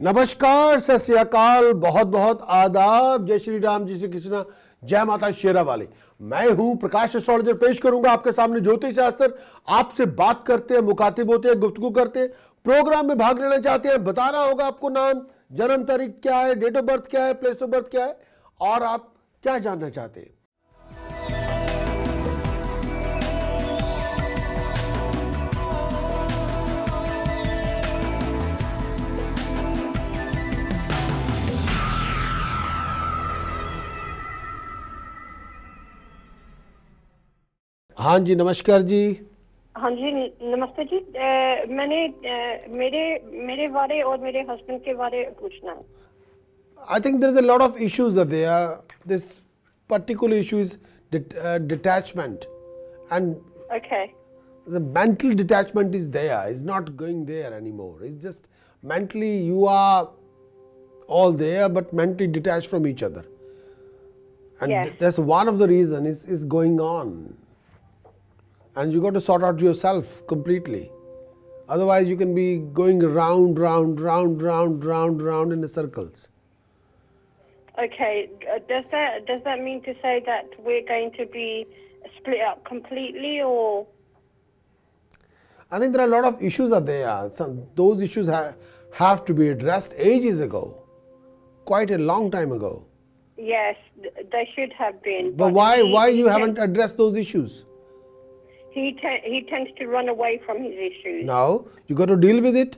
नमस्कार, सत श्री अकाल, बहुत बहुत आदाब, जय श्री राम, जय श्री कृष्ण, जय माता शेरा वाली। मैं हूं प्रकाश एस्ट्रोलॉजर, पेश करूंगा आपके सामने ज्योतिष शास्त्र। आपसे बात करते हैं, मुखातिब होते हैं, गुफ्तगू करते हैं, प्रोग्राम में भाग लेना चाहते हैं, बताना होगा आपको नाम, जन्म तारीख क्या है, डेट ऑफ बर्थ क्या है, प्लेस ऑफ बर्थ क्या है और आप क्या जानना चाहते हैं। हाँ जी, नमस्कार जी। हाँ जी, नमस्ते जी। मैंने मेरे मेरे बारे और मेरे हस्बैंड के बारे पूछना है। I think there is a lot of issues are there. This particular issue is detachment, and Okay. the mental detachment is there. It's not going there anymore. It's just mentally you are all there, but mentally detached from each other, and Yes. that's one of the reason is going on. And you got to sort out yourself completely. Otherwise, you can be going round in the circles. Okay. Does that mean to say that we're going to be split up completely, or? I think there are a lot of issues are there. Those issues have to be addressed ages ago, quite a long time ago. Yes, they should have been. But why you haven't addressed those issues? He tends to run away from his issues. No, you got to deal with it.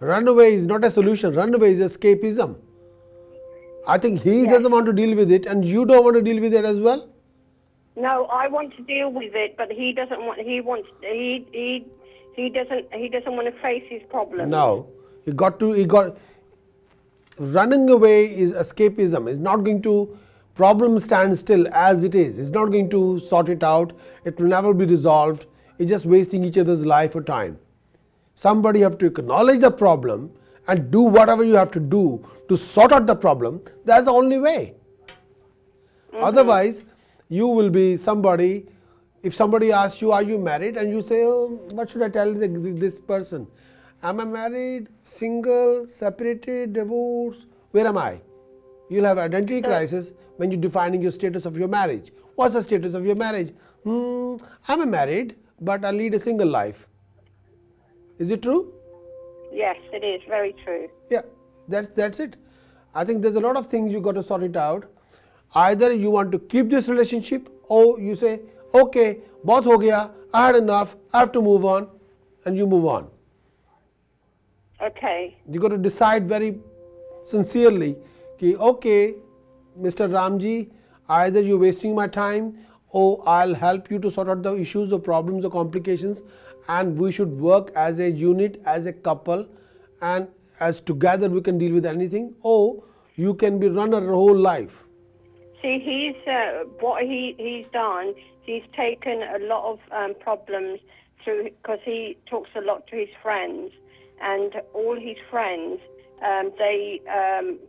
Runaway is not a solution. Runaway is escapism. I think he doesn't want to deal with it, and you don't want to deal with it as well. No, I want to deal with it, but he doesn't want. He doesn't want to face his problems. No, running away is escapism. It's not going to problem stand still as it is. It's not going to sort it out. It will never be resolved. It's just wasting each other's life or time. Somebody have to acknowledge the problem and do whatever you have to do to sort out the problem. That's the only way. Otherwise, you will be somebody. If somebody asks you, are you married? And you say, oh, what should I tell this person? Am I married, single, separated, divorced? Where am I? You'll have identity crisis when you're defining your status of your marriage. What's the status of your marriage? I'm married, but I lead a single life. Is it true? Yes, it is very true. Yeah, that's it. I think there's a lot of things you got to sort it out. Either you want to keep this relationship, or you say, okay, bahut ho gaya, I had enough, I have to move on, and you move on. Okay. You got to decide very sincerely, कि okay, Mr. Ramji, either you're wasting my time, or I'll help you to sort out the issues or problems or complications, and we should work as a unit, as a couple, and as together we can deal with anything, or you can be run a whole life. See, what he's done. He's taken a lot of problems through, because he talks a lot to his friends, and all his friends they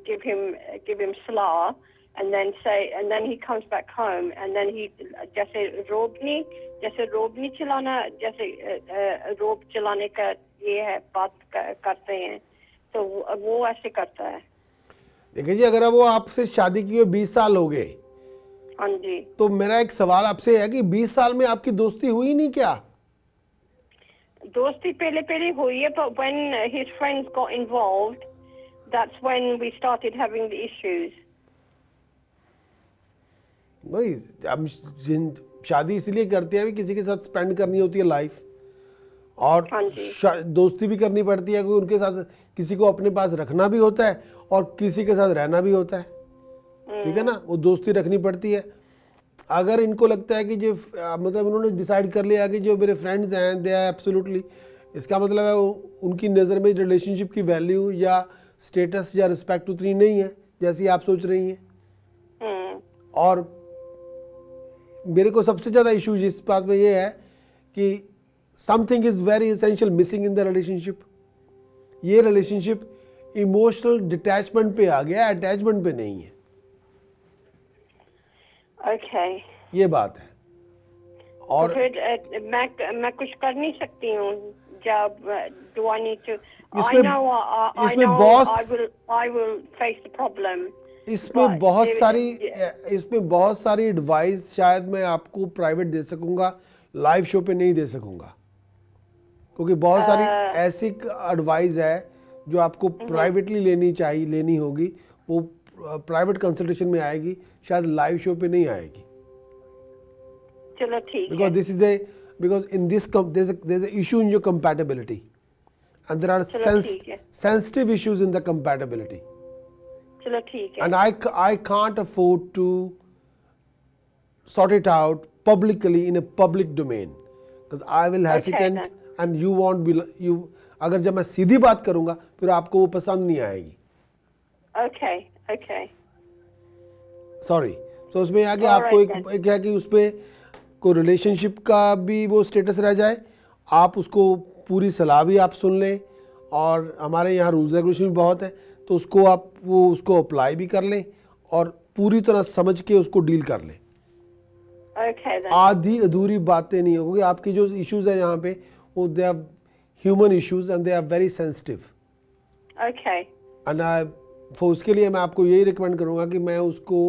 give him slah, and then he comes back home, and then he जैसे रोब नहीं चलाना, जैसे रोब चलाने का ये है, बात करते हैं, तो वो ऐसे करता है। देखिए जी, अगर वो आपसे शादी की हुई 20 साल हो गए, हाँ जी, तो मेरा एक सवाल आपसे है कि 20 साल में आपकी दोस्ती हुई नहीं क्या? दोस्ती पहले हुई है, but when his friends got involved, that's when we started having the issues. भाई, हम शादी इसलिए करते हैं, किसी के साथ स्पेंड करनी होती है लाइफ, और दोस्ती भी करनी पड़ती है, क्योंकि उनके साथ किसी को अपने पास रखना भी होता है और किसी के साथ रहना भी होता है, ठीक है ना? वो दोस्ती रखनी पड़ती है। अगर इनको लगता है कि जो मतलब उन्होंने डिसाइड कर लिया कि जो मेरे फ्रेंड्स हैं दे आर एब्सोल्युटली, इसका मतलब है उनकी नज़र में रिलेशनशिप की वैल्यू या स्टेटस या रिस्पेक्ट उतनी नहीं है जैसी आप सोच रही हैं। और मेरे को सबसे ज़्यादा इशू इस बात में ये है कि something is very essential missing in the relationship. ये रिलेशनशिप इमोशनल डिटैचमेंट पे आ गया, अटैचमेंट पे नहीं है। Okay. ये बात है। और तो फिर मैं कुछ कर नहीं सकती हूँ job? Do I need to? I इसमें know इसमें I boss will face the problem. इसमें But बहुत there- सारी इसमें बहुत सारी एडवाइस शायद मैं आपको प्राइवेट दे सकूंगा, लाइव शो पे नहीं दे सकूंगा, क्योंकि बहुत सारी ऐसी एडवाइस है जो आपको प्राइवेटली लेनी होगी, वो प्राइवेट कंसल्टेशन में आएगी, शायद लाइव शो पे नहीं आएगी। चलो ठीक है। Because this is a because in this there's a issue in your compatibility, and there are चलो ठीक है। sensitive issues in the compatibility, चलो ठीक है। and I can't afford to sort it out publicly in a public domain because I will hesitant then. and you won't be you अगर जब मैं सीधी बात करूंगा फिर आपको वो पसंद नहीं आएगी। Okay, okay. सॉरी, तो उसमें आगे All आपको right एक है कि उस पर कोई रिलेशनशिप का भी वो स्टेटस रह जाए, आप उसको पूरी सलाह भी आप सुन लें, और हमारे यहाँ रूल्स रेगुलेशन भी बहुत है, तो उसको आप उसको अप्लाई भी कर लें और पूरी तरह समझ के उसको डील कर लें। Okay then. आधी अधूरी बातें नहीं होगी, आपकी जो इश्यूज है यहाँ पे वो they are human issues and they are very sensitive, Okay. And उसके लिए मैं आपको यही रिकमेंड करूँगा कि मैं उसको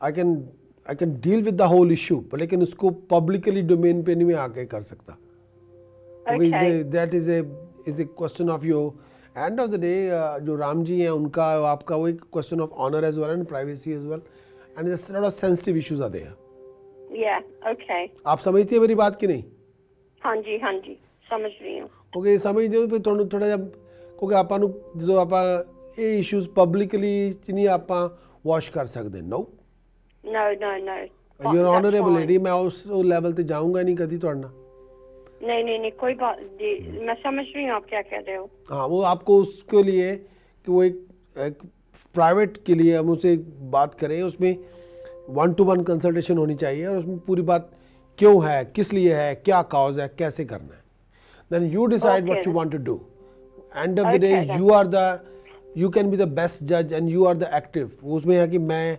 I can deal with the whole issue, लेकिन उसको पब्लिकली डोमेन पे नहीं मैं आके कर सकता, Okay. That is a question of your end of the day. जो राम जी हैं उनका आपका वो एक question of honour as well and privacy as well, and lot of sensitive issues are there. Yeah, okay. आप समझती है मेरी बात कि नहीं? हाँ जी, समझ रही हूँ। ओके, समझते हो? फिर थोड़ा जब क्योंकि ਆਪਾਂ ਨੂੰ ਜਦੋਂ ਆਪਾਂ ਇਹ ਇਸ਼ੂਜ਼ ਪਬਲਿਕਲੀ ਚ ਨਹੀਂ ਆਪਾਂ ਵਾਸ਼ ਕਰ ਸਕਦੇ। No No. You are honourable lady, मैं उस लेवल पे जाऊंगा नहीं कभी ਤੁਹਾਡੇ ਨਾਲ। नहीं, कोई बात जी, मैं समझ रही हूँ आप क्या कह रहे हो। हाँ, वो आपको उसके लिए कि वो एक प्राइवेट के लिए हम उसे बात करें, उसमें 1-to-1 कंसल्टेशन होनी चाहिए, और उसमें पूरी बात क्यों है, किस लिए है, क्या कॉज है, कैसे करना है, then you decide what you want to do. End of the day you can be the best जज and you are the active. उसमें है कि मैं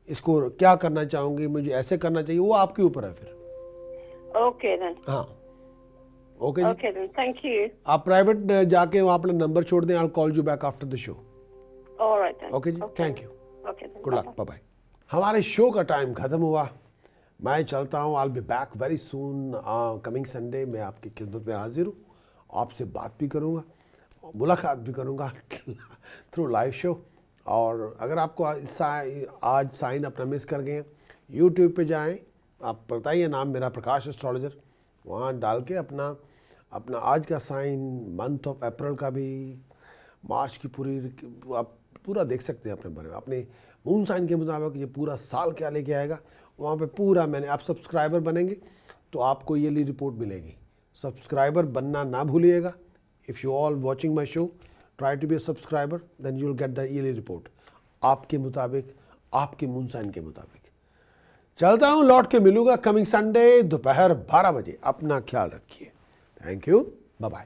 इसको क्या करना चाहूँगी, मुझे ऐसे करना चाहिए, वो आपके ऊपर है फिर। Okay then. हाँ, ओके जी, ओके देन, थैंक यू। आप प्राइवेट जाके वहाँ अपना नंबर छोड़ दें, I will call you back after the show. Alright then. Okay जी, thank you, okay then, good luck, bye bye. हमारे शो का टाइम खत्म हुआ, मैं चलता हूँ। I will be back very soon, coming Sunday मैं आपकी खिदमत में हाजिर हूँ, आपसे बात भी करूँगा, मुलाकात भी करूँगा थ्रू लाइव शो। और अगर आपको आज साइन अपना मिस कर गए हैं, यूट्यूब पे जाएं, आप बताइए नाम मेरा प्रकाश एस्ट्रोलॉजर, वहाँ डाल के अपना आज का साइन, मंथ ऑफ अप्रैल का भी, मार्च की पूरी आप पूरा देख सकते हैं अपने बारे में, अपने मून साइन के मुताबिक ये पूरा साल क्या लेके आएगा, वहाँ पे पूरा मैंने। आप सब्सक्राइबर बनेंगे तो आपको ईयरली रिपोर्ट मिलेगी, सब्सक्राइबर बनना ना भूलिएगा। If you all watching my show, try to be a subscriber, then you will get the yearly report आपके मुताबिक, आपके मून साइन के मुताबिक। चलता हूँ, लौट के मिलूंगा कमिंग संडे दोपहर 12 बजे। अपना ख्याल रखिए, थैंक यू, बाय बाय।